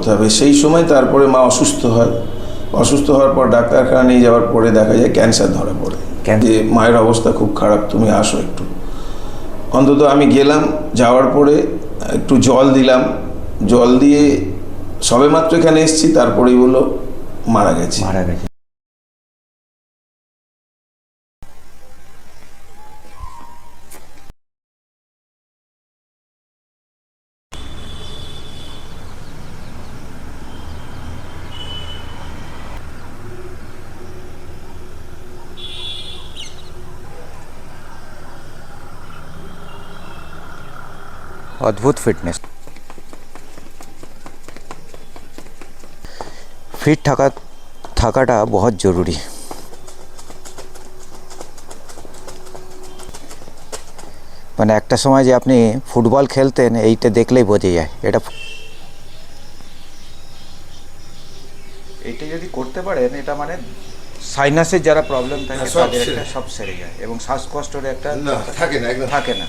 করতে হবে। সেই সময় তারপরে মা অসুস্থ হয়। অসুস্থ হওয়ার পর ডাক্তারখানা নিয়ে যাওয়ার পরে দেখা যায় ক্যান্সার ধরা পড়ে। যে মায়ের অবস্থা খুব খারাপ, তুমি আসো একটু। অন্তত আমি গেলাম, যাওয়ার পরে একটু জল দিলাম, জল দিয়ে সবেমাত্র এখানে এসেছি, তারপরেই বললো মারা গেছে। অদ্ভুত ফিটনেস। ফিট থাকাটা বহুত জরুরি। মানে একটা সময় যে আপনি ফুটবল খেলতেন এইটা দেখলেই বোঝা যায়। এইটা যদি করতে পারেন, এটা মানে সাইনাসের যারা প্রবলেম থাকে তাদের একটা সব সেরে যায়, এবং শ্বাসকষ্টের একটা থাকে না।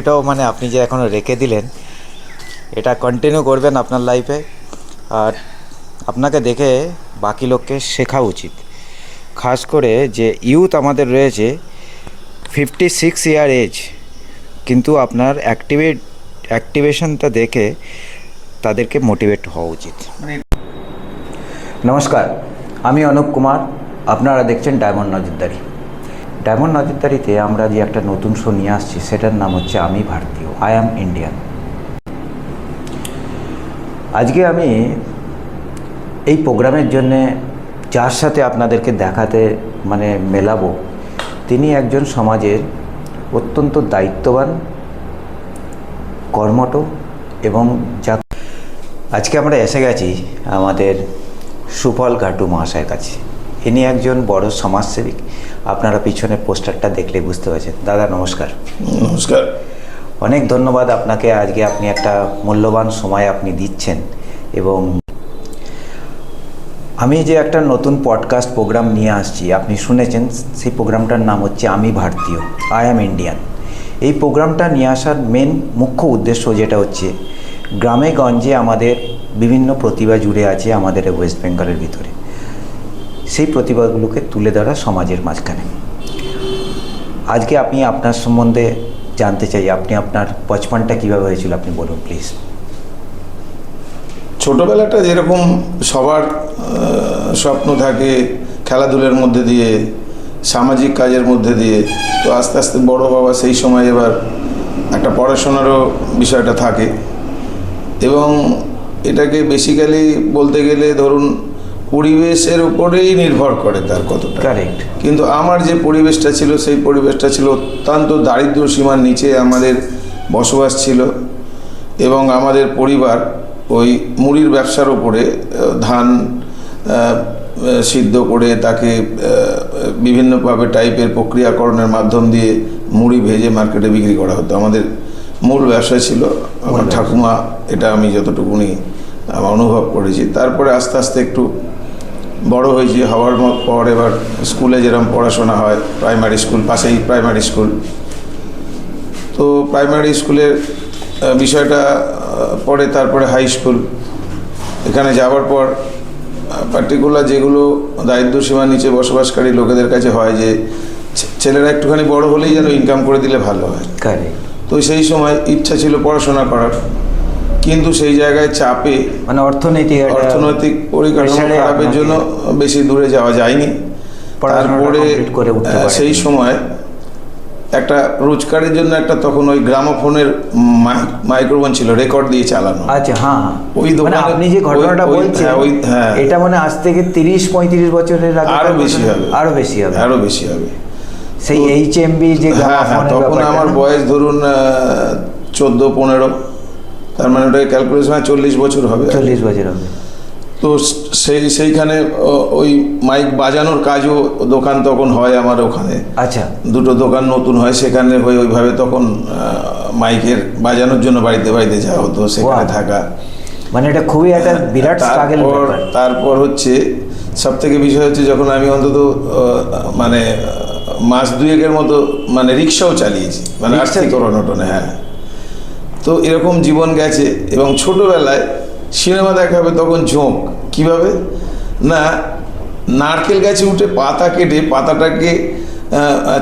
এটাও মানে আপনি যে এখনও রেখে দিলেন, এটা কন্টিনিউ করবেন আপনার লাইফে। আর আপনাকে দেখে বাকি লোককে শেখা উচিত, খাস করে যে ইউথ আমাদের রয়েছে 56 ইয়ার এজ, কিন্তু আপনার অ্যাক্টিভেশনটা দেখে তাদেরকে মোটিভেট হওয়া উচিত। নমস্কার, আমি অনুপ কুমার, আপনারা দেখছেন ডায়মন্ড নজরদারি। ডায়মন্ড নজরদারিতে আমরা যে একটা নতুন শো নিয়ে আসছি, সেটার নাম হচ্ছে আমি ভারতীয়, আই অ্যাম ইন্ডিয়ান। আজকে আমি এই প্রোগ্রামের জন্যে যার সাথে আপনাদেরকে দেখাতে মানে মেলাবো, তিনি একজন সমাজের অত্যন্ত দায়িত্ববান, কর্মঠ এবং আজকে আমরা এসে গেছি আমাদের সুফল ঘাটু মহাশয়ের কাছে। ইনি একজন বড় সমাজসেবী। আপনারা পিছনের পোস্টারটা দেখলে বুঝতে পারছেন। দাদা নমস্কার। নমস্কার। অনেক ধন্যবাদ আপনাকে। আজকে আপনি একটা মূল্যবান সময় আপনি দিচ্ছেন। এবং আমি যে একটা নতুন পডকাস্ট প্রোগ্রাম নিয়ে আসছি, আপনি শুনেছেন, সেই প্রোগ্রামটার নাম হচ্ছে আমি ভারতীয়, আই অ্যাম ইন্ডিয়ান। এই প্রোগ্রামটা নিয়ে আসার মুখ্য উদ্দেশ্য যেটা হচ্ছে, গ্রামে গঞ্জে আমাদের বিভিন্ন প্রতিভা জুড়ে আছে আমাদের ওয়েস্ট বেঙ্গলের ভিতরে। সেই প্রতিভাগুলোকে তুলে ধরা সমাজের মাঝখানে। আজকে আমি আপনার সম্বন্ধে জানতে চাই, আপনি আপনার বচপনটা কীভাবে হয়েছিল আপনি বলুন প্লিজ। ছোটোবেলাটা যেরকম সবার স্বপ্ন থাকে খেলাধুলার মধ্যে দিয়ে, সামাজিক কাজের মধ্যে দিয়ে, তো আস্তে আস্তে বড় বাবা সেই সময় এবার একটা পড়াশোনারও বিষয়টা থাকে, এবং এটাকে বেসিক্যালি বলতে গেলে ধরুন পরিবেশের উপরেই নির্ভর করে তার কতটা। কারেক্ট। কিন্তু আমার যে পরিবেশটা ছিল, সেই পরিবেশটা ছিল অত্যন্ত দারিদ্র্য সীমার নিচে আমাদের বসবাস ছিল, এবং আমাদের পরিবার ওই মুড়ির ব্যবসার উপরে ধান সিদ্ধ করে তাকে বিভিন্নভাবে টাইপের প্রক্রিয়াকরণের মাধ্যম দিয়ে মুড়ি ভেজে মার্কেটে বিক্রি করা হতো। আমাদের মূল ব্যবসা ছিল। আমার ঠাকুমা, এটা আমি যতটুকুনি অনুভব করেছি। তারপরে আস্তে আস্তে একটু বড় হয়েছি, হওয়ার পর এবার স্কুলে যেরকম পড়াশোনা হয়, প্রাইমারি স্কুল, পাশেই প্রাইমারি স্কুল, তো প্রাইমারি স্কুলের বিষয়টা পরে তারপরে হাই স্কুল। এখানে যাওয়ার পর পার্টিকুলার যেগুলো দারিদ্র সীমার নিচে বসবাসকারী লোকেদের কাছে হয় যে ছেলেরা একটুখানি বড় হলেই যেন ইনকাম করে দিলে ভালো হয়। তো সেই সময় ইচ্ছা ছিল পড়াশোনা করার, কিন্তু সেই জায়গায় চাপে মানে অর্থনৈতিক পরিকাঠামো খারাপের জন্য বেশি দূরে যাওয়া যায়নি। তারপরে সেই সময় একটা রোজগারের জন্য একটা তখন ওই গ্রামোফোনের মাইক্রোফোন ছিল, রেকর্ড দিয়ে চালানো। আচ্ছা, হ্যাঁ, ওই দোকানে আপনি যে ঘটনাটা বলছেন, এটা মানে আজ থেকে 30-35 বছরের আগে। আরো বেশি হবে। আরো বেশি হবে। আরো বেশি হবে। সেই HMB যে হ্যাঁ হ্যাঁ, গ্রামাফোনের তখন ব্যাপারটা আমার না? বয়স ধরুন 14-15, তার মানে ওটাকে ক্যালকুলেশন 40 বছর হবে। 40 বছর হবে। তো সেইখানে ওই মাইক বাজানোর কাজও দোকান তখন হয় আমার ওখানে। আচ্ছা, দুটো দোকান নতুন হয়, সেখানে হয়ে ওইভাবে তখন মাইকের বাজানোর জন্য বাড়িতে বাড়িতে যাওয়া হতো, সেখানে Wow. থাকা। মানে এটা খুবই একটা বিরাট স্ট্রাগল ব্যাপার। তারপর হচ্ছে সব থেকে বিষয় হচ্ছে যখন আমি অন্তত মানে মাস দুয়েকের মতো মানে রিক্সাও চালিয়েছি, মানে রিক্সা? আর্থিক অনটনে। হ্যাঁ, তো এরকম জীবন গেছে। এবং ছোটবেলায় সিনেমা দেখা হবে তখন ঝোঁক কিভাবে না, নারকেল গাছে উঠে পাতা কেটে পাতাটাকে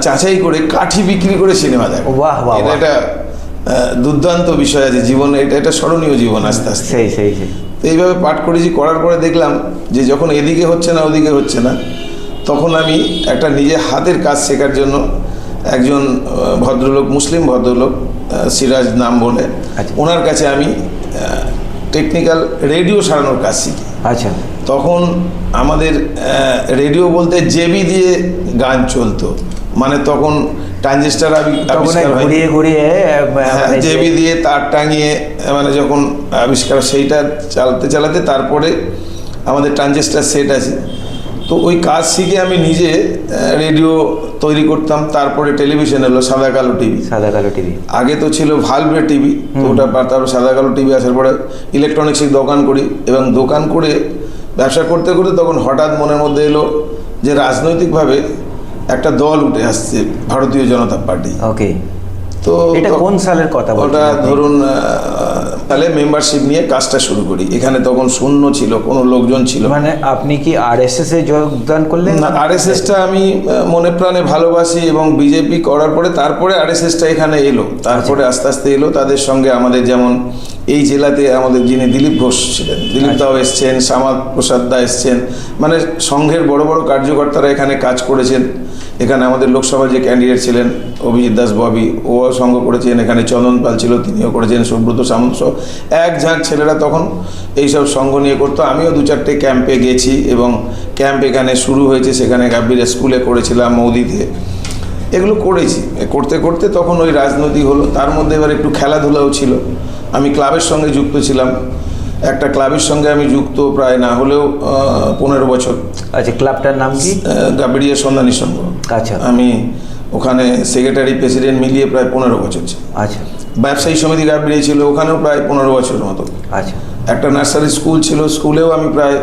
চাচাই করে কাঠি বিক্রি করে সিনেমা দেখা। বাহ, বাহ, এটা বাহ। একটা দুর্দান্ত বিষয় আছে জীবনে, এটা স্মরণীয় জীবন আস্তে আস্তে। সেই সেই সেই তো এইভাবে পাঠ করেছি, করার পরে দেখলাম যে যখন এদিকে হচ্ছে না ওদিকে হচ্ছে না, তখন আমি একটা নিজে হাতের কাজ শেখার জন্য একজন ভদ্রলোক, মুসলিম ভদ্রলোক, সিরাজ নাম বলে, আচ্ছা। ওনার কাছে আমি টেকনিক্যাল রেডিও সারানোর কাজ শিখি। আচ্ছা, তখন আমাদের রেডিও বলতে জেবি দিয়ে গান চলতো, মানে তখন ট্রানজিস্টার তখন আবিষ্কার হয়। ঘুরিয়ে ঘুরিয়ে মানে জেবি দিয়ে তার টাঙিয়ে মানে যখন আবিষ্কার, সেইটা চালাতে চালাতে তারপরে আমাদের ট্রানজিস্টার সেট আছে। তো ওই কাজ শিখে আমি নিজে রেডিও তৈরি করতাম। তারপরে টেলিভিশন এলো, সাদা কালো টিভি। সাদা কালো টিভি। আগে তো ছিল ভালভে টিভি, তো ওটা তারপর সাদা কালো টিভি আসার পরে ইলেকট্রনিক্সের দোকান করি, এবং দোকান করে ব্যবসা করতে করতে তখন হঠাৎ মনের মধ্যে এলো যে রাজনৈতিকভাবে একটা দল উঠে আসছে, ভারতীয় জনতা পার্টি। ওকে, তো এটা কোন সালের কথা বলছেন ওটা আপনি? ধরুন তাহলে মেম্বারশিপ নিয়ে কাজটা শুরু করি। এখানে তখন শূন্য ছিল, কোনো লোকজন ছিল না। মানে আপনি কি RSS এ যোগদান করলেন? না, আরএসএসটা আমি মনে প্রাণে ভালোবাসি, এবং বিজেপি করার পরে তারপরে আরএসএসটা এখানে এলো। তারপরে আস্তে আস্তে এলো তাদের সঙ্গে আমাদের, যেমন এই জেলাতে আমাদের যিনি দিলীপ ঘোষ ছিলেন, দিলীপ দাও এসছেন, শ্যামা প্রসাদ দা এসছেন, মানে সংঘের বড় বড় কার্যকর্তারা এখানে কাজ করেছেন। এখানে আমাদের লোকসভায় যে ক্যান্ডিডেট ছিলেন অভিজিৎ দাস ববি, ও সঙ্গ করেছেন। এখানে চন্দন পাল ছিল, তিনিও করেছেন। সুব্রত সামন্ত সহ এক ঝাঁক ছেলেরা তখন এইসব সঙ্গ নিয়ে করতো। আমিও 2-4টে ক্যাম্পে গেছি, এবং ক্যাম্প এখানে শুরু হয়েছে, সেখানে গাব্বির স্কুলে করেছিলাম, মৌদিতে এগুলো করেছি। করতে করতে তখন ওই রাজনৈতিক হলো, তার মধ্যে এবার একটু খেলাধুলাও ছিল। আমি ক্লাবের সঙ্গে যুক্ত ছিলাম, একটা ক্লাবের সঙ্গে আমি যুক্ত প্রায় না হলেও 15 বছর। আচ্ছা, ক্লাবটার নাম কি? গাবিড়িয়া সন্ধানী সংঘ। আচ্ছা আমি ওখানে সেক্রেটারি প্রেসিডেন্ট মিলিয়ে প্রায় 15 বছর ছিল। আচ্ছা ব্যবসায়ী সমিতি গাবিড়িয়া ছিল, ওখানেও প্রায় 15 বছরের মতো। আচ্ছা, একটা নার্সারি স্কুল ছিল, স্কুলেও আমি প্রায়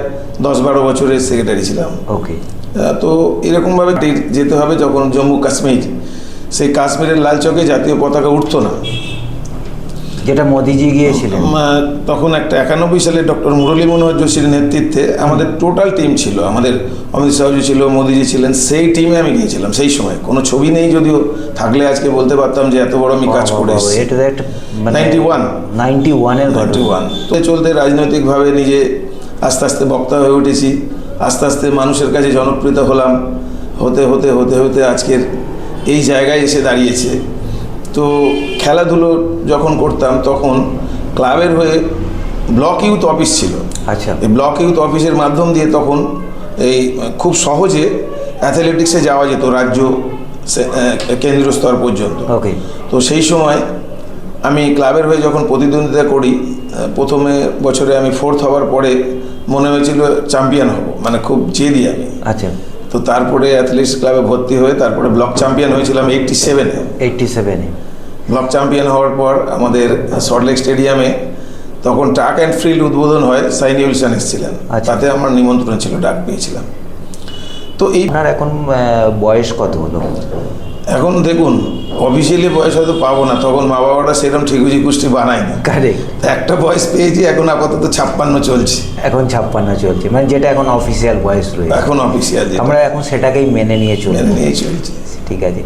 10-12 বছরের সেক্রেটারি ছিলাম। ওকে। তো এরকমভাবে যেতে হবে। যখন জম্মু কাশ্মীর, সেই কাশ্মীরের লাল চকে জাতীয় পতাকা উঠতো না, যেটা মোদিজি গিয়েছিলেন। তখন একটা 91 সালে ডক্টর মুরলী মনোহর যোশীর নেতৃত্বে আমাদের টোটাল টিম ছিল। আমাদের অমিত শাহজি ছিল, মোদিজি ছিলেন, সেই টিমে আমি গিয়েছিলাম। সেই সময় কোনো ছবি নেই, যদিও থাকলে আজকে বলতে পারতাম যে এত বড় আমি কাজ করে এসেছি। এটা তো একটা মানে 91 এর ঘটনা। তো চলতে রাজনৈতিকভাবে নিজে আস্তে আস্তে বক্তা হয়ে উঠেছি, আস্তে আস্তে মানুষের কাছে জনপ্রিয়তা হলাম, হতে হতে হতে হতে আজকের এই জায়গায় এসে দাঁড়িয়েছে। তো খেলাধুলো যখন করতাম তখন ক্লাবের হয়ে ব্লক ইউথ অফিস ছিল। আচ্ছা, এই ব্লক ইউথ অফিসের মাধ্যম দিয়ে তখন এই খুব সহজে অ্যাথলেটিক্সে যাওয়া যেত, রাজ্য কেন্দ্রীয় স্তর পর্যন্ত। ওকে। তো সেই সময় আমি ক্লাবের হয়ে যখন প্রতিদ্বন্দ্বিতা করি, প্রথমে বছরে আমি 4th হওয়ার পরে মনে হয়েছিল চ্যাম্পিয়ন হব, মানে খুব জেদি আমি। আচ্ছা, তো তারপরে অ্যাথলেটিক্স ক্লাবে ভর্তি হয়ে তারপরে ব্লক চ্যাম্পিয়ন হয়েছিলাম 87-এ। 87-এ ব্লক চ্যাম্পিয়ন হওয়ার পর আমাদের সল্টলেক স্টেডিয়ামে তখন ট্র্যাক অ্যান্ড ফিল্ড উদ্বোধন হয়, সাইনি উইলসন এসেছিলেন। আচ্ছা। তাতে আমার নিমন্ত্রণ ছিল, ডাক পেয়েছিলাম। তো এই আপনার এখন বয়স কত হলো? এখন দেখুন, অফিসিয়ালি বয়স হয়তো পাবো না, তখন মা বাবারা সেরকম ঠিকুজি কুষ্টি বানায়নি। কারেক্ট। একটা বয়স পেয়েছি, এখন আপাতত 56 চলছে। এখন 56 চলছে, মানে যেটা এখন অফিসিয়াল বয়স রয়েছে। এখন অফিসিয়াল আমরা এখন সেটাকেই মেনে নিয়ে চলছি। নিয়ে চলছে। ঠিক আছে।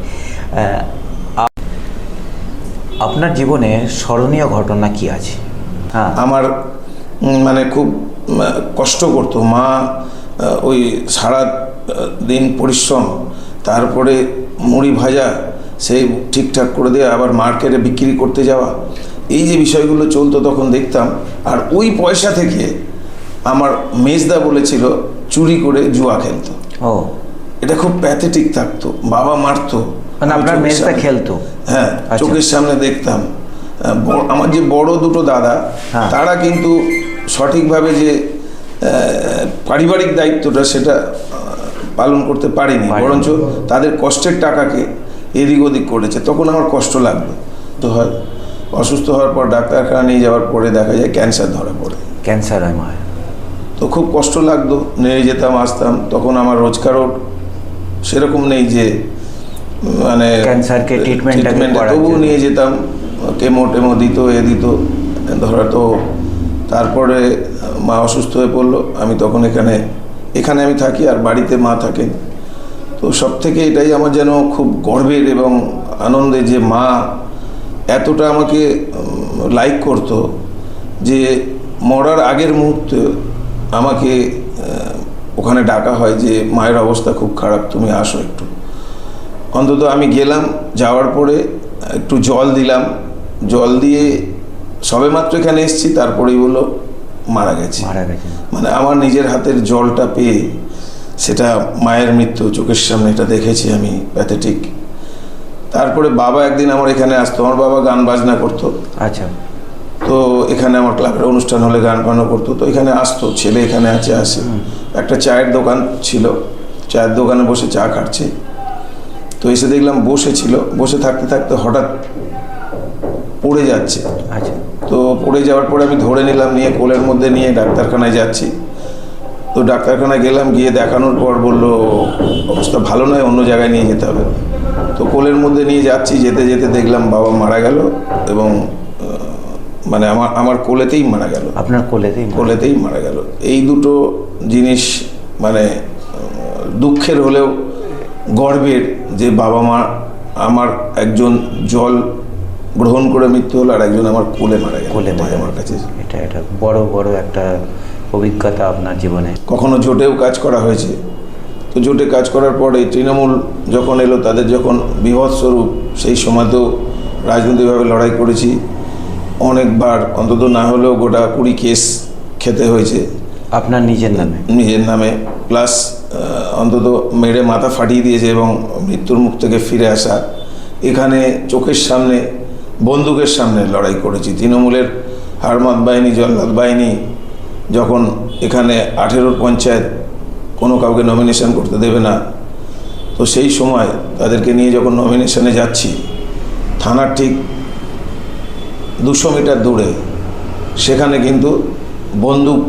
আপনার জীবনে স্মরণীয় ঘটনা কি আছে? হ্যাঁ, আমার মানে খুব কষ্ট করতো মা, ওই সারা দিন পরিশ্রম, তারপরে মুড়ি ভাজা সেই ঠিকঠাক করে দেওয়া, আবার মার্কেটে বিক্রি করতে যাওয়া, এই যে বিষয়গুলো চলতো তখন দেখতাম। আর ওই পয়সা থেকে আমার মেজদা বলেছিল চুরি করে জুয়া খেলতো। ও, এটা খুব প্যাথেটিক থাকতো। বাবা মারতো, মানে আপনার চোখের মেজদা সামনে- খেলতো? হ্যাঁ, আচ্ছা। চোখের সামনে দেখতাম। আমার যে বড় দুটো দাদা, হ্যাঁ। তারা কিন্তু সঠিকভাবে যে পারিবারিক দায়িত্বটা সেটা পালন করতে পারেনি, বরঞ্চ তাদের কষ্টের টাকাকে এদিক ওদিক করেছে। তখন আমার কষ্ট লাগতো। তো হয় অসুস্থ হওয়ার পর ডাক্তারখানা নিয়ে যাওয়ার পরে দেখা যায় ক্যান্সার ধরা পড়ে। ক্যান্সার হয় মায়ের? তো খুব কষ্ট লাগতো, নিয়ে যেতাম আসতাম। তখন আমার রোজগারও সেরকম নেই যে মানে ক্যান্সারকে ট্রিটমেন্টটাকে করার তবুও জন্য। নিয়ে যেতাম, কেমো টেমো দিত, দিত ধরা। তো তারপরে মা অসুস্থ হয়ে পড়লো। আমি তখন এখানে আমি থাকি, আর বাড়িতে মা থাকেন। তো সব থেকে এটাই আমার যেন খুব গর্বের এবং আনন্দের যে মা এতটা আমাকে লাইক করতো যে মরার আগের মুহূর্তে আমাকে ওখানে ডাকা হয় যে মায়ের অবস্থা খুব খারাপ, তুমি আসো একটু। অন্তত আমি গেলাম, যাওয়ার পরে একটু জল দিলাম, জল দিয়ে সবেমাত্র এখানে এসেছি, তারপরেই বললো মারা গেছে। মানে আমার নিজের হাতের জলটা পেয়ে, সেটা মায়ের মৃত্যু চোখের সামনে, এটা দেখেছি আমি, প্যাথেটিক। তারপরে বাবা একদিন আমার এখানে আসতো, আমার বাবা গান বাজনা করতো। আচ্ছা। তো এখানে আমার ক্লাবের অনুষ্ঠান হলে গান বাজনা করতো, তো এখানে আসতো। ছেলে এখানে আসে। একটা চায়ের দোকান ছিল, চায়ের দোকানে বসে চা খাচ্ছে। তো এসে দেখলাম বসেছিল, বসে থাকতে থাকতে হঠাৎ পড়ে যাচ্ছে। আচ্ছা। তো পড়ে যাওয়ার পরে আমি ধরে নিলাম, নিয়ে কোলের মধ্যে নিয়ে ডাক্তারখানায় যাচ্ছি। তো ডাক্তারখানায় গেলাম, গিয়ে দেখানোর পর বললো অবস্থা ভালো নয়, অন্য জায়গায় নিয়ে যেতে হবে। তো কোলের মধ্যে নিয়ে যাচ্ছি, যেতে যেতে দেখলাম বাবা মারা গেল, এবং মানে আমার কোলেতেই মারা গেল। আপনার কোলেতেই মারা গেল। এই দুটো জিনিস মানে দুঃখের হলেও গর্বের, যে বাবা মা আমার একজন জল গ্রহণ করে মৃত্যু হলো, আর একজন আমার কোলে মারা গেল। আমার কাছে এটা বড় একটা অভিজ্ঞতা আপনার জীবনে। কখনো জোটেও কাজ করা হয়েছে। তো জোটে কাজ করার পরে তৃণমূল যখন এলো, তাদের যখন বৃহৎস্বরূপ, সেই সময়তেও রাজনৈতিকভাবে লড়াই করেছি অনেকবার, অন্তত না হলেও গোটা 20 কেস খেতে হয়েছে আপনার নিজের নামে। প্লাস অন্তত মেরে মাথা ফাটিয়ে দিয়েছে, এবং মৃত্যুর মুখ থেকে ফিরে আসা। এখানে চোখের সামনে বন্দুকের সামনে লড়াই করেছি। তৃণমূলের হারমাত বাহিনী, জল্লাদ বাহিনী যখন এখানে 18 পঞ্চায়েত কোনো কাউকে নমিনেশন করতে দেবে না, তো সেই সময় তাদেরকে নিয়ে যখন নমিনেশনে যাচ্ছি, থানার ঠিক 200 মিটার দূরে সেখানে কিন্তু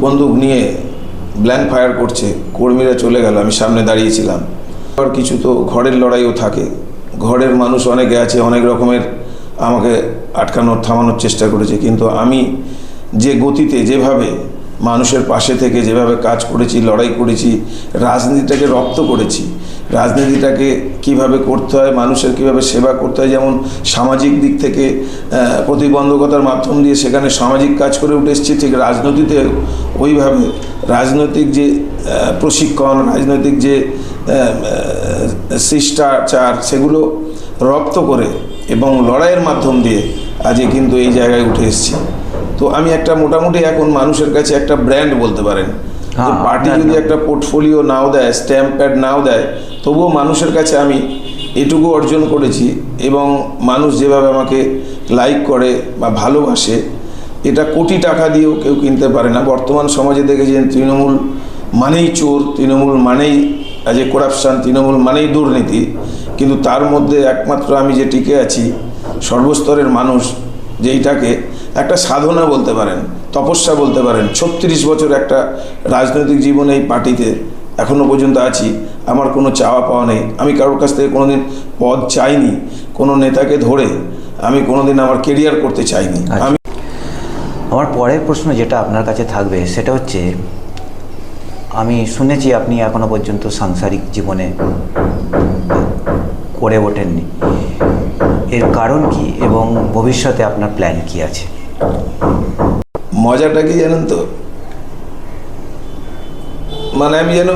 বন্দুক নিয়ে ব্ল্যাঙ্ক ফায়ার করছে, কর্মীরা চলে গেল, আমি সামনে দাঁড়িয়েছিলাম। আর কিছু তো ঘরের লড়াইও থাকে, ঘরের মানুষ অনেকে আছে, অনেক রকমের আমাকে আটকানোর থামানোর চেষ্টা করেছে। কিন্তু আমি যে গতিতে, যেভাবে মানুষের পাশে থেকে যেভাবে কাজ করেছি, লড়াই করেছি, রাজনীতিটাকে রপ্ত করেছি, রাজনীতিটাকে কিভাবে করতে হয়, মানুষের কিভাবে সেবা করতে হয়, যেমন সামাজিক দিক থেকে প্রতিবন্ধকতার মাধ্যম দিয়ে সেখানে সামাজিক কাজ করে উঠে এসেছি, ঠিক রাজনীতিতে ওইভাবে রাজনৈতিক যে প্রশিক্ষণ, রাজনৈতিক যে শিষ্টাচার, সেগুলো রপ্ত করে এবং লড়াইয়ের মাধ্যম দিয়ে আজকে কিন্তু এই জায়গায় উঠে এসেছি। তো আমি একটা মোটামুটি এখন মানুষের কাছে একটা ব্র্যান্ড বলতে পারেন। পার্টি যদি একটা পোর্টফোলিও নাও দেয়, স্ট্যাম্প প্যাড নাও দেয়, তবুও মানুষের কাছে আমি এটুকু অর্জন করেছি, এবং মানুষ যেভাবে আমাকে লাইক করে বা ভালোবাসে, এটা কোটি টাকা দিয়েও কেউ কিনতে পারে না। বর্তমান সমাজে দেখেছেন তৃণমূল মানেই চোর, তৃণমূল মানেই যে করাপশান, তৃণমূল মানেই দুর্নীতি, কিন্তু তার মধ্যে একমাত্র আমি যে টিকে আছি, সর্বস্তরের মানুষ যেইটাকে একটা সাধনা বলতে পারেন, তপস্যা বলতে পারেন। 36 বছর একটা রাজনৈতিক জীবনে এই পার্টিতে এখনও পর্যন্ত আছি, আমার কোনো চাওয়া পাওয়া নেই। আমি কারোর কাছ থেকে কোনোদিন পদ চাইনি, কোনো নেতাকে ধরে আমি কোনোদিন আমার কেরিয়ার করতে চাইনি। আমার পরের প্রশ্ন যেটা আপনার কাছে থাকবে সেটা হচ্ছে, আমি শুনেছি আপনি এখনো পর্যন্ত সাংসারিক জীবনে করে ওঠেননি, এর কারণ কি এবং ভবিষ্যতে আপনার প্ল্যান কি আছে? মজাটা কি জানেন তো, মানে আমি যেন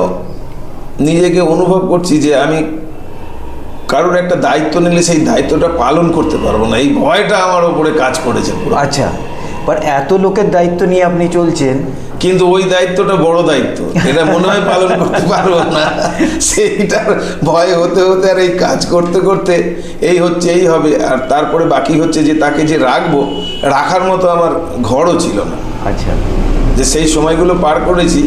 নিজেকে অনুভব করছি যে আমি কারোর একটা দায়িত্ব নিলে সেই দায়িত্বটা পালন করতে পারবো না, এই ভয়টা আমার উপরে কাজ করেছে পুরো। আচ্ছা, বাট এত লোকের দায়িত্ব নিয়ে আপনি চলছেন, কিন্তু ওই দায়িত্বটা বড় দায়িত্ব, এটা মনে হয় পালন করতে পারবো না, সেইটার ভয় হতে হতে আর এই কাজ করতে করতে এই হচ্ছে এই হবে, আর তারপরে বাকি হচ্ছে যে তাকে যে রাখবো, রাখার মতো আমার ঘরও ছিল না। আচ্ছা, যে সেই সময়গুলো পার করেছি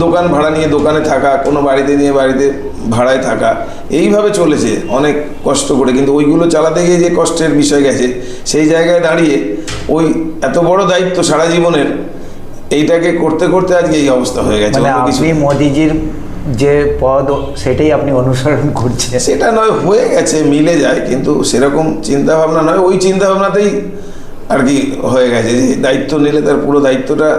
দোকান ভাড়া নিয়ে দোকানে থাকা, কোনো বাড়িতে নিয়ে বাড়িতে ভাড়ায় থাকা, এইভাবে চলেছে অনেক কষ্ট করে। কিন্তু ওইগুলো চালাতে গিয়ে যে কষ্টের বিষয় গেছে, সেই জায়গায় দাঁড়িয়ে ওই এত বড় দায়িত্ব সারা জীবনের, এইটাকে করতে করতে আজকে এই অবস্থা হয়ে গেছে। মানে আপনি মোদিজির যে পদ সেটাই আপনি অনুসরণ করছেন? সেটা নয়, হয়ে গেছে, মিলে যায়, কিন্তু সেরকম চিন্তা ভাবনা নয়, ওই চিন্তা ভাবনাতেই আর কি হয়ে গেছে যে দায়িত্ব নিলে তার পুরো দায়িত্বটা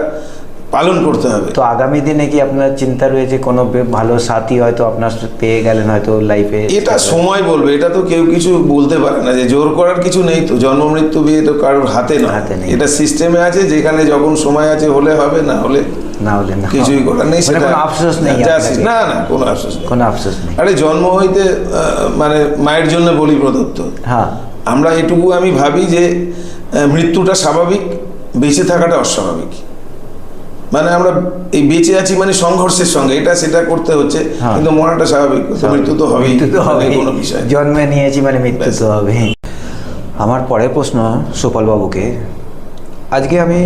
পালন করতে হবে। তো আগামী দিনে কি আপনার চিন্তা রয়েছে কোনো ভালো সাথী হয়তো আপনার পেয়ে গেলেন হয়তো লাইফে? এটা সময় বলবে, এটা তো কেউ কিছু বলতে পারে না, যে জোর করার কিছু নেই, তো জন্ম মৃত্যু বিয়ে তো কারোর হাতে না, এটা সিস্টেমে আছে, যেখানে যখন সময় আছে হলে হবে, না হলে না হলে না, কিছুই করার নেই। সেটা কোনো আফসোস নেই? না না, কোনো আফসোস নেই, কোনো আফসোস নেই। আরে জন্ম হইতে মানে মায়ের জন্য বলি প্রদত্ত। হ্যাঁ, আমরা এটুকু আমি ভাবি যে মৃত্যুটা স্বাভাবিক, বেঁচে থাকাটা অস্বাভাবিক। মানে আমরা এই বেঁচে আছি মানে সংঘর্ষের সঙ্গে, এটা সেটা করতে হচ্ছে, কিন্তু মরাটা স্বাভাবিক, মৃত্যু তো হবেই, কোনো বিষয়। জন্মে নিয়েছি মানে মৃত্যু তো হবে। আমার পরের প্রশ্ন সুপালবাবুকে, আজকে আমি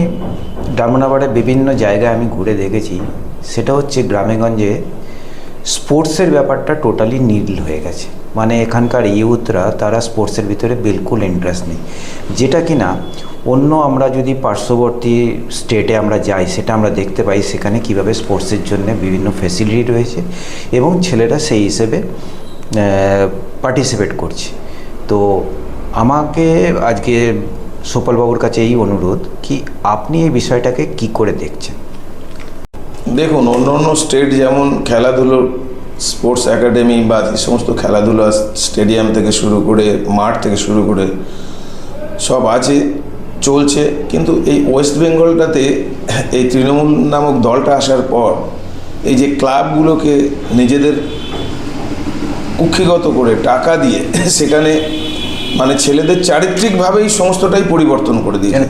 ডায়মন্ডহারবারের বিভিন্ন জায়গায় আমি ঘুরে দেখেছি, সেটা হচ্ছে গ্রামেগঞ্জে স্পোর্টসের ব্যাপারটা টোটালি নীল হয়ে গেছে। মানে এখানকার ইউথরা তারা স্পোর্টসের ভিতরে বিলকুল ইন্টারেস্ট নেই, যেটা কিনা অন্য আমরা যদি পার্শ্ববর্তী স্টেটে আমরা যাই সেটা আমরা দেখতে পাই সেখানে কিভাবে স্পোর্টসের জন্য বিভিন্ন ফ্যাসিলিটি রয়েছে এবং ছেলেরা সেই হিসেবে পার্টিসিপেট করছে। তো আমাকে আজকে সুপালবাবুর কাছে এই অনুরোধ কি আপনি এই বিষয়টাকে কি করে দেখছেন? দেখুন, অন্য অন্য স্টেট যেমন খেলাধুলোর স্পোর্টস একাডেমি বা যে সমস্ত খেলাধুলা স্টেডিয়াম থেকে শুরু করে মাঠ থেকে শুরু করে সব আছে, চলছে, কিন্তু এই ওয়েস্ট বেঙ্গলটাতে এই তৃণমূল নামক দলটা আসার পর এই যে ক্লাবগুলোকে নিজেদের কুক্ষিগত করে টাকা দিয়ে সেখানে মানে ছেলেদের চারিত্রিকভাবেই সমস্তটাই পরিবর্তন করে দিয়েছে,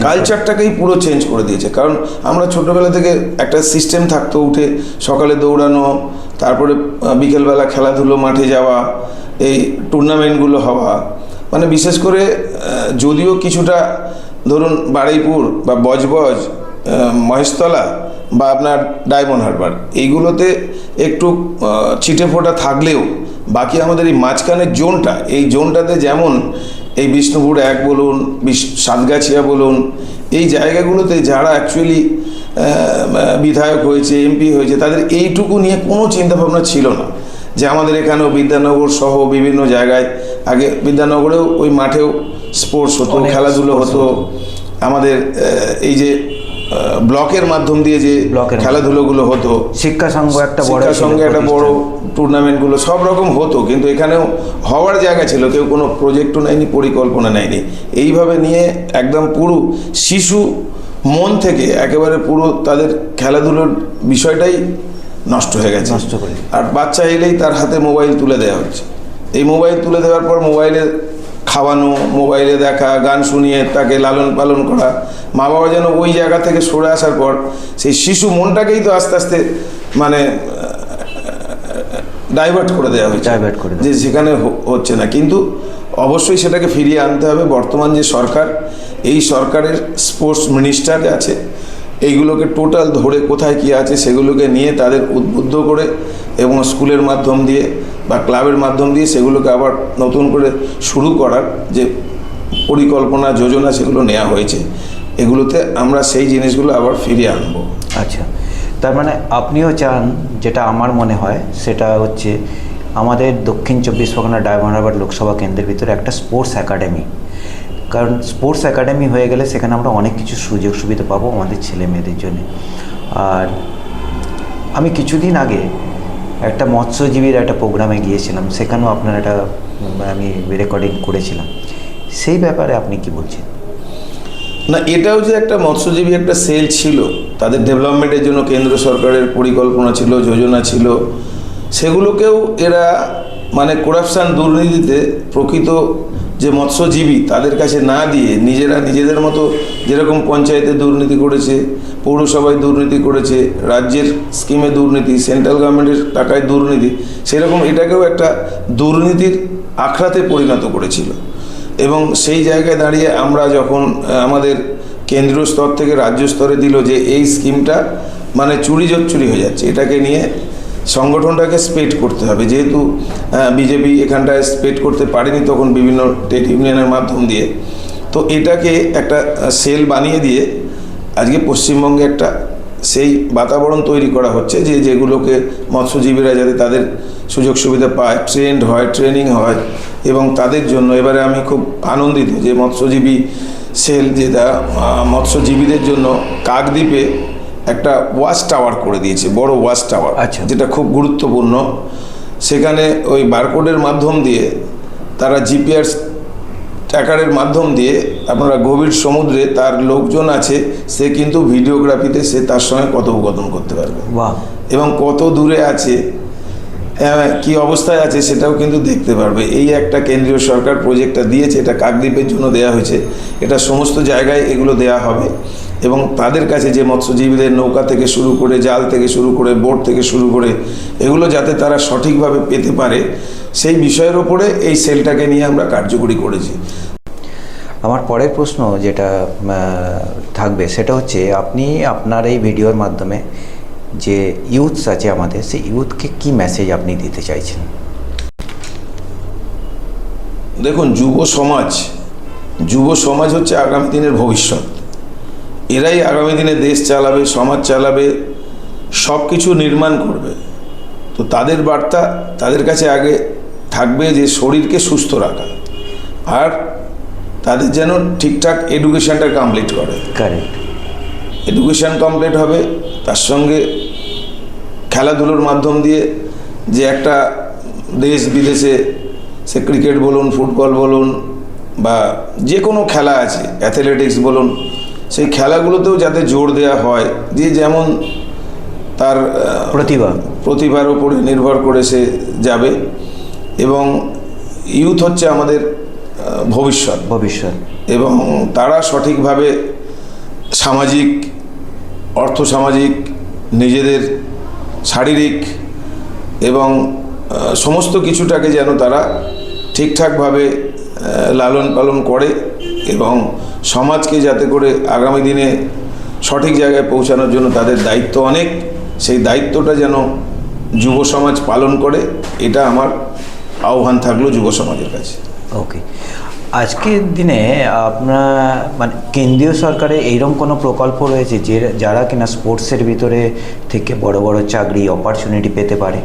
কালচারটাকেই পুরো চেঞ্জ করে দিয়েছে। কারণ আমরা ছোটোবেলা থেকে একটা সিস্টেম থাকতো, উঠে সকালে দৌড়ানো, তারপরে বিকেলবেলা খেলাধুলো মাঠে যাওয়া, এই টুর্নামেন্টগুলো হওয়া, মানে বিশেষ করে যদিও কিছুটা ধরুন বারুইপুর বা বজবজ, মহেশতলা বা আপনার ডায়মন্ড হারবার এইগুলোতে একটু ছিটে ফোটা থাকলেও বাকি আমাদের এই মাঝখানের জোনটা, এই জোনটাতে যেমন এই বিষ্ণুপুর 1 বলুন, সাতগাছিয়া বলুন, এই জায়গাগুলোতে যারা অ্যাকচুয়ালি বিধায়ক হয়েছে, এমপি হয়েছে, তাদের এইটুকু নিয়ে কোনো চিন্তাভাবনা ছিল না যে আমাদের এখানেও বিদ্যানগর সহ বিভিন্ন জায়গায়, আগে বিদ্যানগরেও ওই মাঠেও স্পোর্টস হতো, খেলাধুলো হতো, আমাদের এই যে ব্লকের মাধ্যম দিয়ে যে খেলাধুলোগুলো হতো, শিক্ষা সঙ্গে একটা বড় টুর্নামেন্টগুলো সব রকম হতো, কিন্তু এখানেও হওয়ার জায়গা ছিল, কেউ কোনো প্রজেক্টও নেয়নি, পরিকল্পনা নেয়নি। এইভাবে নিয়ে একদম পুরো শিশু মন থেকে একেবারে পুরো তাদের খেলাধুলোর বিষয়টাই নষ্ট হয়ে গেছে। আর বাচ্চা এলেই তার হাতে মোবাইল তুলে দেওয়া হচ্ছে, এই মোবাইল তুলে দেওয়ার পর মোবাইলে খাওয়ানো, মোবাইলে দেখা, গান শুনিয়ে তাকে লালন পালন করা, মা বাবা যেন ওই জায়গা থেকে সরে আসার পর সেই শিশু মনটাকেই তো আস্তে আস্তে মানে ডাইভার্ট করে দেওয়া হয়েছে, যে সেখানে হচ্ছে না। কিন্তু অবশ্যই সেটাকে ফিরিয়ে আনতে হবে। বর্তমান যে সরকার, এই সরকারের স্পোর্টস মিনিস্টার আছে, এইগুলোকে টোটাল ধরে কোথায় কী আছে সেগুলোকে নিয়ে তাদের উদ্বুদ্ধ করে এবং স্কুলের মাধ্যম দিয়ে বা ক্লাবের মাধ্যম দিয়ে সেগুলোকে আবার নতুন করে শুরু করার যে পরিকল্পনা যোজনা সেগুলো নেওয়া হয়েছে, এগুলোতে আমরা সেই জিনিসগুলো আবার ফিরিয়ে আনবো। আচ্ছা, তার মানে আপনিও চান, যেটা আমার মনে হয় সেটা হচ্ছে আমাদের দক্ষিণ 24 পরগনা ডায়মন্ড হারবার লোকসভা কেন্দ্রের ভিতরে একটা স্পোর্টস একাডেমি, কারণ স্পোর্টস একাডেমি হয়ে গেলে সেখানে আমরা অনেক কিছু সুযোগ সুবিধা পাবো আমাদের ছেলে মেয়েদের জন্য। আর আমি কিছুদিন আগে একটা মৎস্যজীবীর একটা প্রোগ্রামে গিয়েছিলাম, সেখানেও আপনার একটা আমি রেকর্ডিং করেছিলাম, সেই ব্যাপারে আপনি কি বলছেন? না, এটাও যে একটা মৎস্যজীবী একটা সেল ছিল, তাদের ডেভেলপমেন্টের জন্য কেন্দ্র সরকারের পরিকল্পনা ছিল, যোজনা ছিল, সেগুলোকেও এরা মানে করাপশান দুর্নীতিতে প্রকৃত যে মৎস্যজীবী তাদের কাছে না দিয়ে নিজেরা নিজেদের মতো যেরকম পঞ্চায়েতে দুর্নীতি করেছে, পৌরসভায় দুর্নীতি করেছে, রাজ্যের স্কিমে দুর্নীতি, সেন্ট্রাল গভর্নমেন্টের টাকায় দুর্নীতি, সেরকম এটাকেও একটা দুর্নীতির আখড়াতে পরিণত করেছিল। এবং সেই জায়গায় দাঁড়িয়ে আমরা যখন আমাদের কেন্দ্রীয় স্তর থেকে রাজ্য স্তরে দিল যে এই স্কিমটা মানে চুরি হয়ে যাচ্ছে, এটাকে নিয়ে সংগঠনটাকে স্পেড করতে হবে। যেহেতু বিজেপি এখানটায় স্পেড করতে পারেনি তখন বিভিন্ন ট্রেড ইউনিয়নের মাধ্যম দিয়ে, তো এটাকে একটা সেল বানিয়ে দিয়ে আজকে পশ্চিমবঙ্গে একটা সেই বাতাবরণ তৈরি করা হচ্ছে যে যেগুলোকে মৎস্যজীবীরা যাতে তাদের সুযোগ সুবিধা পায়, ট্রেনিং হয় এবং তাদের জন্য এবারে আমি খুব আনন্দিত যে মৎস্যজীবী সেল যেটা মৎস্যজীবীদের জন্য কাকদ্বীপে একটা ওয়াচ টাওয়ার করে দিয়েছে, বড় ওয়াচ টাওয়ার, আচ্ছা, যেটা খুব গুরুত্বপূর্ণ। সেখানে ওই বারকোডের মাধ্যম দিয়ে তারা জিপিআর ট্র্যাকারের মাধ্যম দিয়ে আপনারা গভীর সমুদ্রে তার লোকজন আছে, সে কিন্তু ভিডিওগ্রাফিতে সে তার সঙ্গে কথোপকথন করতে পারবে এবং কত দূরে আছে, কি অবস্থায় আছে সেটাও কিন্তু দেখতে পারবে। এই একটা কেন্দ্রীয় সরকার প্রজেক্টটা দিয়েছে, এটা কাকদ্বীপের জন্য দেওয়া হয়েছে, এটা সমস্ত জায়গায় এগুলো দেওয়া হবে এবং তাদের কাছে যে মৎস্যজীবীদের নৌকা থেকে শুরু করে, জাল থেকে শুরু করে, বোট থেকে শুরু করে, এগুলো যাতে তারা সঠিকভাবে পেতে পারে সেই বিষয়ের ওপরে এই সেলটাকে নিয়ে আমরা কার্যকরী করেছি। আমার পরের প্রশ্ন যেটা থাকবে সেটা হচ্ছে আপনি আপনার এই ভিডিওর মাধ্যমে যে ইউথস আছে আমাদের, সেই ইউথকে কি মেসেজ আপনি দিতে চাইছেন? দেখুন, যুব সমাজ হচ্ছে আগামী দিনের ভবিষ্যৎ। এরাই আগামী দিনে দেশ চালাবে, সমাজ চালাবে, সব কিছু নির্মাণ করবে। তো তাদের বার্তা তাদের কাছে আগে থাকবে যে শরীরকে সুস্থ রাখা, আর তাদের যেন ঠিকঠাক এডুকেশানটা কমপ্লিট করে। কারেক্ট, এডুকেশান কমপ্লিট হবে, তার সঙ্গে খেলাধুলোর মাধ্যম দিয়ে যে একটা দেশ বিদেশে সে ক্রিকেট বলুন, ফুটবল বলুন বা যে কোনো খেলা আছে, অ্যাথলেটিক্স বলুন, সেই খেলাগুলোতেও যাতে জোর দেওয়া হয়, যে যেমন তার প্রতিভার উপরে নির্ভর করে সে যাবে। এবং ইউথ হচ্ছে আমাদের ভবিষ্যৎ এবং তারা সঠিকভাবে সামাজিক, অর্থসামাজিক, নিজেদের শারীরিক এবং সমস্ত কিছুটাকে যেন তারা ঠিকঠাকভাবে লালন পালন করে এবং সমাজকে যাতে করে আগামী দিনে সঠিক জায়গায় পৌঁছানোর জন্য তাদের দায়িত্ব অনেক, সেই দায়িত্বটা যেন যুব সমাজ পালন করে, এটা আমার আহ্বান থাকলো যুব সমাজের কাছে। ওকে, আজকের দিনে আপনার মানে কেন্দ্রীয় সরকারের এইরকম কোনো প্রকল্প রয়েছে যে যারা কিনা স্পোর্টসের ভিতরে থেকে বড় বড় চাকরি অপরচুনিটি পেতে পারে,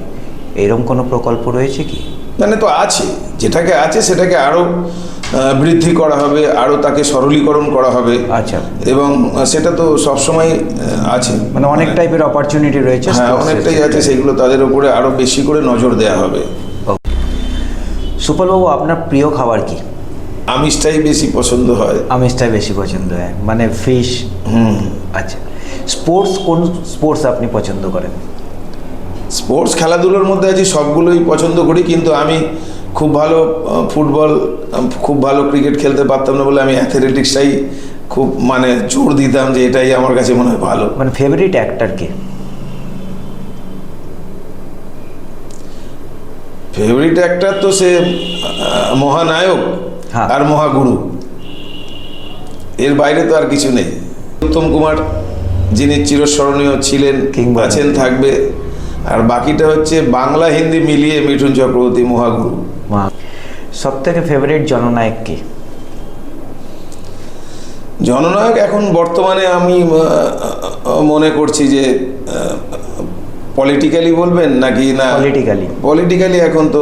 এরকম কোনো প্রকল্প রয়েছে কি? মানে তো আছে, যেটাকে আছে সেটাকে আরও বৃদ্ধি করা হবে, আরও তাকে সরলীকরণ করা হবে। আচ্ছা, এবং সেটা তো সবসময় আছে, মানে অনেক টাইপের অপরচুনিটি রয়েছে। হ্যাঁ, অনেকটাই আছে, সেইগুলো তাদের উপরে আরও বেশি করে নজর দেওয়া হবে। সুপলবাবু, আপনার প্রিয় খাবার কি? আমিষটাই বেশি পছন্দ হয়। আমিষটাই বেশি পছন্দ হয়, মানে ফিশ। আচ্ছা, কোন স্পোর্টস আপনি পছন্দ করেন? স্পোর্টস খেলাধুলোর মধ্যে আছে, সবগুলোই পছন্দ করি, কিন্তু আমি খুব ভালো ফুটবল, খুব ভালো ক্রিকেট খেলতে পারতাম না বলে আমি অ্যাথলেটিক্সটাই খুব মানে জোর দিতাম যে এটাই আমার কাছে মনে হয় ভালো। মানে ফেভারিট অ্যাক্টর কে? ফেভারিট অ্যাক্টর তো সে মহানায়ক আর মহাগুরু, এর বাইরে তো আর কিছু নেই। উত্তম কুমার, যিনি চিরস্মরণীয় ছিলেন, আছেন, থাকবে। আর বাকিটা হচ্ছে বাংলা হিন্দি মিলিয়ে মিঠুন চক্রবর্তী, মহাগুরু। সব থেকে ফেভারিট জননায়ক কে? জননায়ক এখন বর্তমানে আমি মনে করছি যে পলিটিক্যালি বলবেন নাকি না? পলিটিক্যালি এখন তো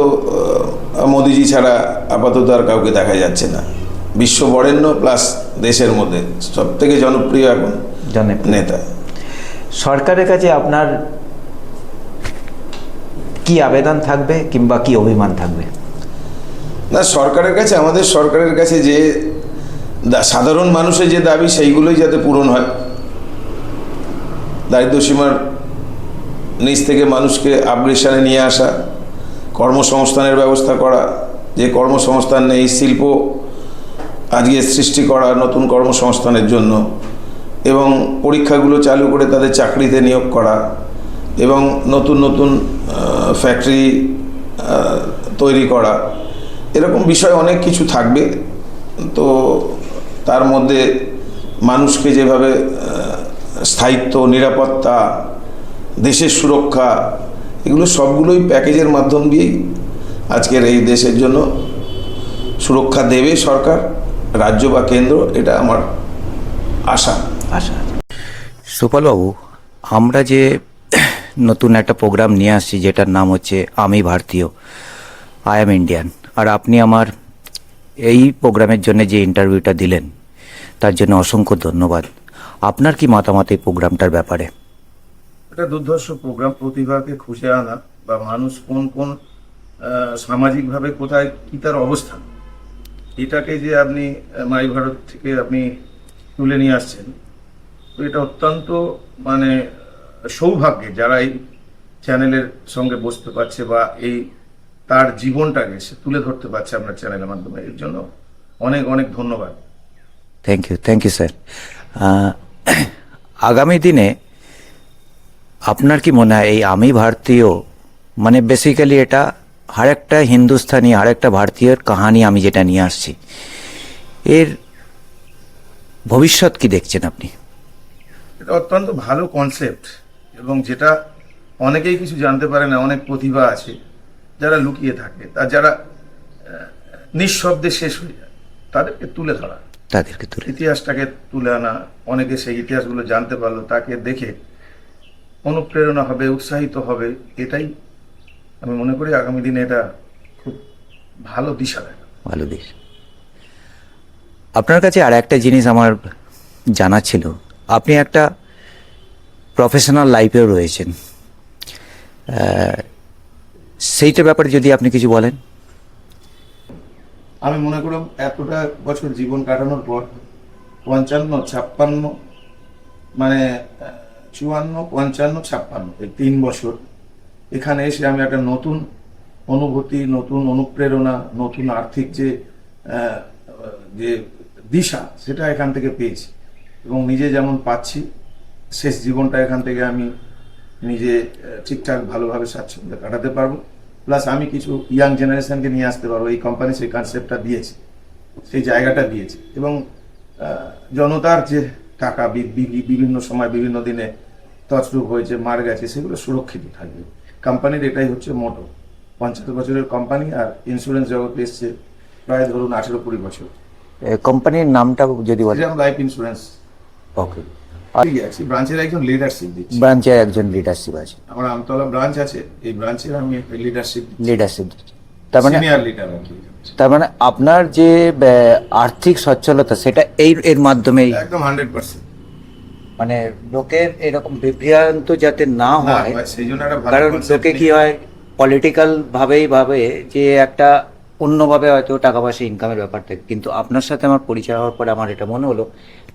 মোদিজি ছাড়া আপাতত আর কাউকে দেখা যাচ্ছে না। বিশ্ব বরেণ্য প্লাস দেশের মধ্যে সব থেকে জনপ্রিয় এখন নেতা। সরকারের কাছে আপনার কি আবেদন থাকবে কিংবা কি অভিমান থাকবে? না, সরকারের কাছে, আমাদের সরকারের কাছে যে সাধারণ মানুষের যে দাবি সেইগুলোই যাতে পূরণ হয়। দারিদ্র্যসীমার নিচ থেকে মানুষকে আপগ্রেশনে নিয়ে আসা, কর্মসংস্থানের ব্যবস্থা করা, যে কর্মসংস্থান নেই, শিল্প আজকে সৃষ্টি করা নতুন কর্মসংস্থানের জন্য এবং পরীক্ষাগুলো চালু করে তাদের চাকরিতে নিয়োগ করা এবং নতুন নতুন ফ্যাক্টরি তৈরি করা, এরকম বিষয় অনেক কিছু থাকবে। তো তার মধ্যে মানুষকে যেভাবে স্থায়িত্ব, নিরাপত্তা, দেশের সুরক্ষা, এগুলো সবগুলোই প্যাকেজের মাধ্যম দিয়েই আজকের এই দেশের জন্য সুরক্ষা দেবে সরকার, রাজ্য বা কেন্দ্র, এটা আমার আশা। সুপালবাবু, আমরা যে নতুন একটা প্রোগ্রাম নিয়ে আসছি যেটার নাম হচ্ছে আমি ভারতীয়, আই অ্যাম ইন্ডিয়ান, আর আপনি আমার এই প্রোগ্রামের জন্য যে ইন্টারভিউটা দিলেন তার জন্য অসংখ্য ধন্যবাদ। আপনার কি মতামত এই প্রোগ্রামটার ব্যাপারে? এটা দুর্ধর্ষ প্রোগ্রাম, প্রতিভাকে খুঁজে আনা বা মানুষ কোন কোন সামাজিকভাবে কোথায় কি তার অবস্থান, এটাকে যে আপনি মাই ভারত থেকে আপনি তুলে নিয়ে আসছেন, তো এটা অত্যন্ত মানে সৌভাগ্যের যারা এই চ্যানেলের সঙ্গে বসতে পারছে বা এই তার জীবনটাকে সে তুলে ধরতে পারছে আপনার চ্যানেলের মাধ্যমে, এর জন্য অনেক অনেক ধন্যবাদ। Thank you sir. আগামী দিনে আপনার কি মনে হয় এই আমি ভারতীয় মানে বেসিক্যালি এটা আরেকটা হিন্দুস্তানি, আরেকটা ভারতীয়র কাহানি আমি যেটা নিয়ে আসছি, এর ভবিষ্যৎ কি দেখছেন আপনি? এটা অত্যন্ত ভালো কনসেপ্ট এবং যেটা অনেকেই কিছু জানতে পারে না, অনেক প্রতিভা আছে যারা লুকিয়ে থাকে, যারা নিঃশব্দে শেষ হয়ে যায়, তাদেরকে তুলে ধরা, ইতিহাসটাকে তুলে আনা। অনেকে সেই ইতিহাসগুলো জানতে পারলো, তাকে দেখে অনুপ্রেরণা হবে, উৎসাহিত হবে। এটাই আমি মনে করি আগামী দিনে এটা খুব ভালো দিশা দেয়। ভালো দিশ। আপনার কাছে আর একটা জিনিস আমার জানা ছিল, আপনি একটা প্রফেশনাল লাইফেও রয়েছেন, সেইটার ব্যাপারে যদি আপনি কিছু বলেন। আমি মনে করি এতটা বছর জীবন কাটানোর পর 55, 56 মানে 54, 55, 56 এই 3 বছর এখানে এসে আমি একটা নতুন অনুভূতি, নতুন অনুপ্রেরণা, নতুন আর্থিক যে দিশা, সেটা এখান থেকে পেয়েছি এবং নিজে যেমন পাচ্ছি, শেষ জীবনটা এখান থেকে আমি নিজে ঠিকঠাক ভালোভাবে স্বাচ্ছন্দ্যে কাটাতে পারবো। প্লাস আমি কিছু ইয়াং জেনারেশনকে নিয়ে আসতে পারবো। এই কোম্পানি সেই কনসেপ্টটা দিয়েছে, সেই জায়গাটা দিয়েছে এবং জনতার যে টাকা বিভিন্ন সময় বিভিন্ন দিনে তছরূপ হয়েছে, মার গেছে, সেগুলো সুরক্ষিত থাকবে। কোম্পানির এটাই হচ্ছে মোটো। 75 বছরের কোম্পানি, আর ইন্স্যুরেন্স জগতে এসছে প্রায় ধরুন 18-20 বছর। কোম্পানির নামটা যদি বলেন। Life insurance. ওকে, ব্রাঞ্চের একজন লিডারশিপ দিচ্ছি। ব্রাঞ্চের একজন লিডারশিপ আছে, আমার আমতলা ব্রাঞ্চ আছে, এই ব্রাঞ্চের আমি লিডারশিপ দিচ্ছি। তার মানে সিনিয়র লিডার। তার মানে আপনার যে আর্থিক সচ্ছলতা, সেটা এর মাধ্যমে একদম 100%। মানে লোকের এরকম বিভ্রান্ত যাতে না হয়, সেই জন্য একটা ভালো কারণ লোকে কি হয় পলিটিক্যাল ভাবেই ভাবে যে একটা অন্যভাবে হয়তো টাকা পয়সা ইনকামের ব্যাপার থাকে, কিন্তু আপনার সাথে আমার পরিচয় হওয়ার পরে আমার এটা মনে হলো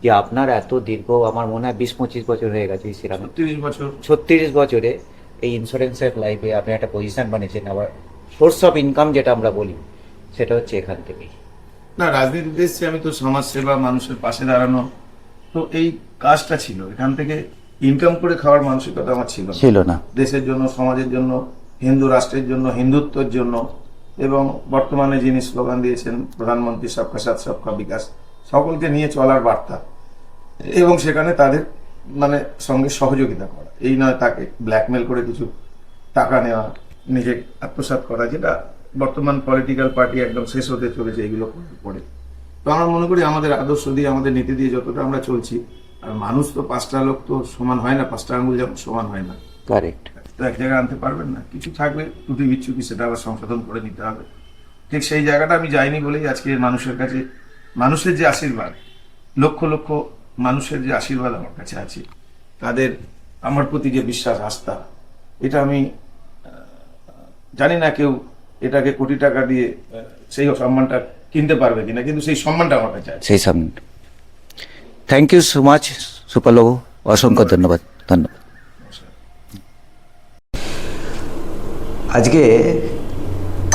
যে আপনার এত দীর্ঘ, আমার মনে হয় 20-25 বছর হয়ে গেছে, 36 বছরে এই ইন্স্যুরেন্সের লাইফে আপনি একটা পজিশন বানিয়েছেন। আবার সোর্স অফ ইনকাম যেটা আমরা বলি, সেটা হচ্ছে এখান থেকেই। না, রাজনীতিতে এসেছি আমি তো সমাজ সেবা, মানুষের পাশে দাঁড়ানো, তো এই কাজটা ছিল। এখান থেকে ইনকাম করে খাওয়ার মানসিকতা আমার ছিল না। দেশের জন্য, সমাজের জন্য, হিন্দু রাষ্ট্রের জন্য, হিন্দুত্বের জন্য, এবং বর্তমানে যিনি স্লোগান দিয়েছেন প্রধানমন্ত্রী সবকা সাথ সবকা বিকাশ, সকলকে নিয়ে চলার বার্তা, এবং সেখানে তাদের মানে সঙ্গে সহযোগিতা করা, এই নয় তাকে ব্ল্যাকমেল করে কিছু টাকা নেওয়া, নিজে আত্মসাৎ করা, যেটা বর্তমান পলিটিক্যাল পার্টি একদম শেষ হতে চলেছে এইগুলো করে। তো আমরা মনে করি আমাদের আদর্শ দিয়ে, আমাদের নীতি দিয়ে যতটা আমরা চলছি, আর মানুষ তো 5টা লোক তো সমান হয় না, 5টা আঙ্গুল যেমন সমান হয় না, কারেক্ট, তো এক জায়গায় আনতে পারবেন না, কিছু থাকবে ত্রুটি বিচ্ছুটি, সেটা আবার সংশোধন করে নিতে হবে। ঠিক সেই জায়গাটা আমি যাইনি বলেই আজকে মানুষের কাছে, মানুষের যে আশীর্বাদ, লক্ষ লক্ষ মানুষের যে আশীর্বাদ আমার কাছে আছে, তাদের আমার প্রতি যে বিশ্বাস, আস্থা, এটা আমি জানি না কেউ এটাকে কোটি টাকা দিয়ে সেই সম্মানটা কিনতে পারবে কিনা, কিন্তু সেই সম্মানটা আমার কাছে আছে, সেই সম্মান। থ্যাংক ইউ সো মাচ সুপালবাবু, অসংখ্য ধন্যবাদ। আজকে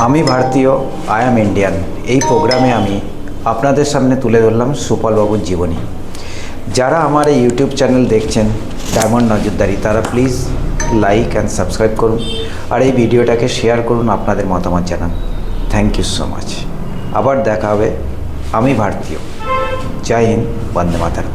আমি ভারতীয়, আই অ্যাম ইন্ডিয়ান এই প্রোগ্রামে আমি আপনাদের সামনে তুলে ধরলাম সুপলবাবুর জীবনী। যারা আমার এই ইউটিউব চ্যানেল দেখছেন ডায়মন্ড নজরদারি, তারা প্লিজ লাইক অ্যান্ড সাবস্ক্রাইব করুন আর এই ভিডিওটাকে শেয়ার করুন, আপনাদের মতামত জানান। Thank you so much. আবার দেখা হবে। আমি ভারতীয়। জয় হিন্দ, বন্দে মাতরম।